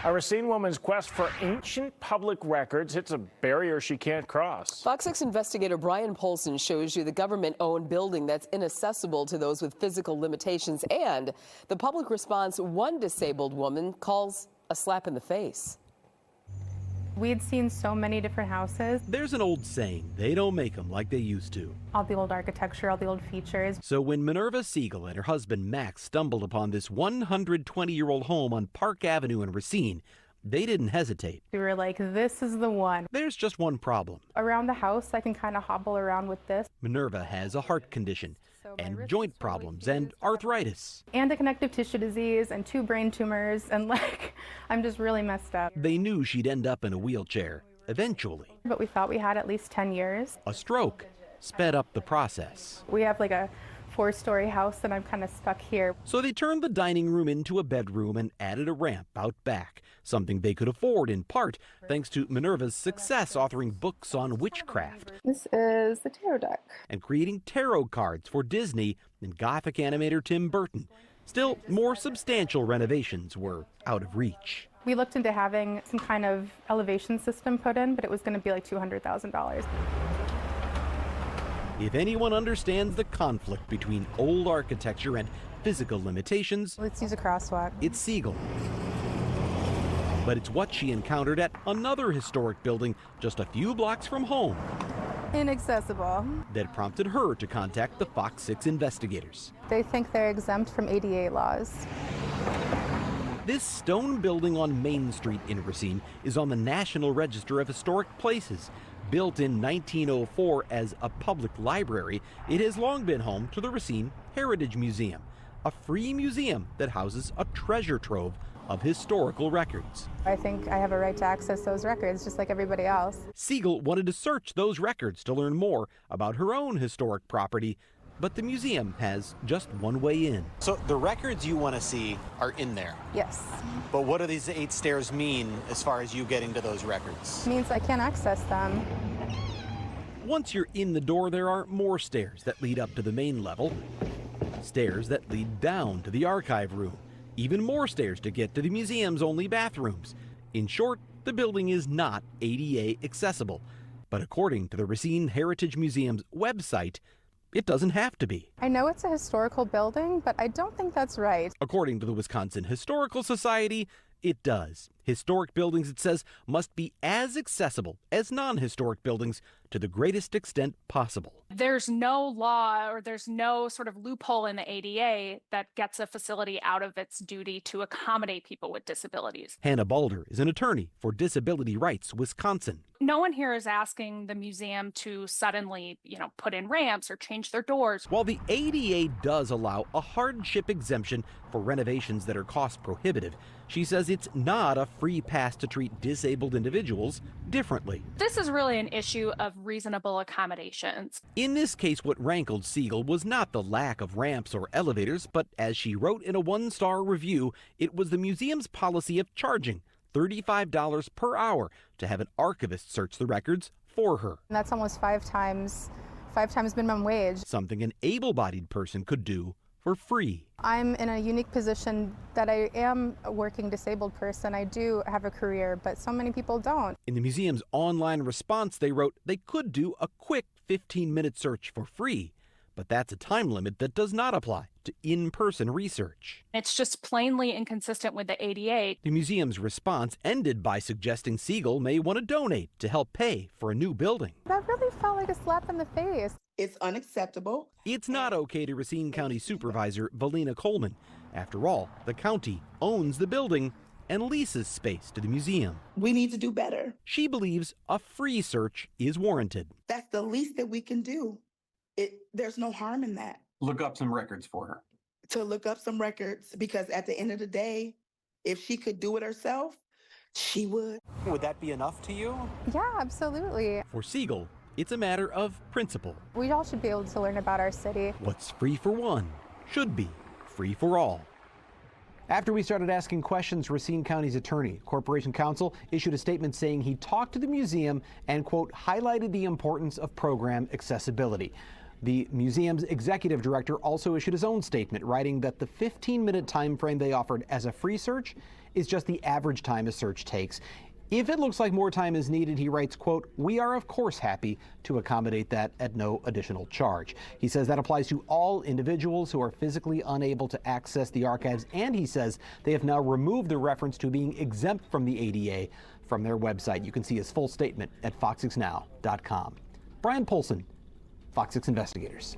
A Racine woman's quest for ancient public records hits a barrier she can't cross. Fox 6 investigator Brian Polson shows you the government-owned building that's inaccessible to those with physical limitations and the public response one disabled woman calls a slap in the face. We'd seen so many different houses. There's an old saying, they don't make them like they used to. All the old architecture, all the old features. So when Minerva Siegel and her husband Max stumbled upon this 120-year-old home on Park Avenue in Racine, they didn't hesitate. We were like, this is the one. There's just one problem. Around the house, I can kind of hobble around with this. Minerva has a heart condition and joint problems and arthritis. And a connective tissue disease and 2 brain tumors, and I'm just really messed up. They knew she'd end up in a wheelchair eventually. But we thought we had at least 10 years. A stroke sped up the process. We have like a 4-story house and I'm kind of stuck here. So they turned the dining room into a bedroom and added a ramp out back, something they could afford in part thanks to Minerva's success authoring books on witchcraft. This is the tarot deck. And creating tarot cards for Disney and Gothic animator Tim Burton. Still, more substantial renovations were out of reach. We looked into having some kind of elevation system put in, but it was going to be like $200,000. If anyone understands the conflict between old architecture and physical limitations, Let's use a crosswalk. it's Siegel. But it's what she encountered at another historic building just a few blocks from home Inaccessible. that prompted her to contact the Fox 6 investigators. They think they're exempt from ADA laws. This stone building on Main Street in Racine is on the National Register of Historic Places. Built in 1904 as a public library, it has long been home to the Racine Heritage Museum, a free museum that houses a treasure trove of historical records. I think I have a right to access those records just like everybody else. Siegel wanted to search those records to learn more about her own historic property, but the museum has just one way in. So the records you want to see are in there. Yes. But what do these 8 stairs mean as far as you getting to those records? It means I can't access them. Once you're in the door, there are more stairs that lead up to the main level, stairs that lead down to the archive room, even more stairs to get to the museum's only bathrooms. In short, the building is not ADA accessible, but according to the Racine Heritage Museum's website, it doesn't have to be. I know it's a historical building, but I don't think that's right. According to the Wisconsin Historical Society, it does. Historic buildings, it says, must be as accessible as non-historic buildings to the greatest extent possible. There's no law or there's no sort of loophole in the ADA that gets a facility out of its duty to accommodate people with disabilities. Hannah Balder is an attorney for Disability Rights Wisconsin. No one here is asking the museum to suddenly, put in ramps or change their doors. While the ADA does allow a hardship exemption for renovations that are cost prohibitive, she says it's not a free pass to treat disabled individuals differently. This is really an issue of reasonable accommodations. In this case, what rankled Siegel was not the lack of ramps or elevators, but as she wrote in a 1-star review, it was the museum's policy of charging $35 per hour to have an archivist search the records for her. And that's almost 5 times minimum wage. Something an able-bodied person could do for free. I'm in a unique position that I am a working disabled person. I do have a career, but so many people don't. In the museum's online response, they wrote they could do a quick 15-minute search for free, but that's a time limit that does not apply to in-person research. It's just plainly inconsistent with the ADA. The museum's response ended by suggesting Siegel may want to donate to help pay for a new building. That really felt like a slap in the face. It's unacceptable. It's not okay to Racine County Supervisor Valina Coleman. After all, the county owns the building and leases space to the museum. We need to do better. She believes a free search is warranted. That's the least that we can do. There's no harm in that. Look up some records for her. To look up some records, because at the end of the day, if she could do it herself, she would. Would that be enough to you? Yeah, absolutely. For Siegel, it's a matter of principle. We all should be able to learn about our city. What's free for one should be free for all. After we started asking questions, Racine County's attorney, Corporation Counsel, issued a statement saying he talked to the museum and, quote, highlighted the importance of program accessibility. The museum's executive director also issued his own statement, writing that the 15-minute time frame they offered as a free search is just the average time a search takes. If it looks like more time is needed, he writes, quote, "We are of course happy to accommodate that at no additional charge." He says that applies to all individuals who are physically unable to access the archives, and he says they have now removed the reference to being exempt from the ADA from their website. You can see his full statement at fox6now.com. Brian Polson, Fox 6 Investigators.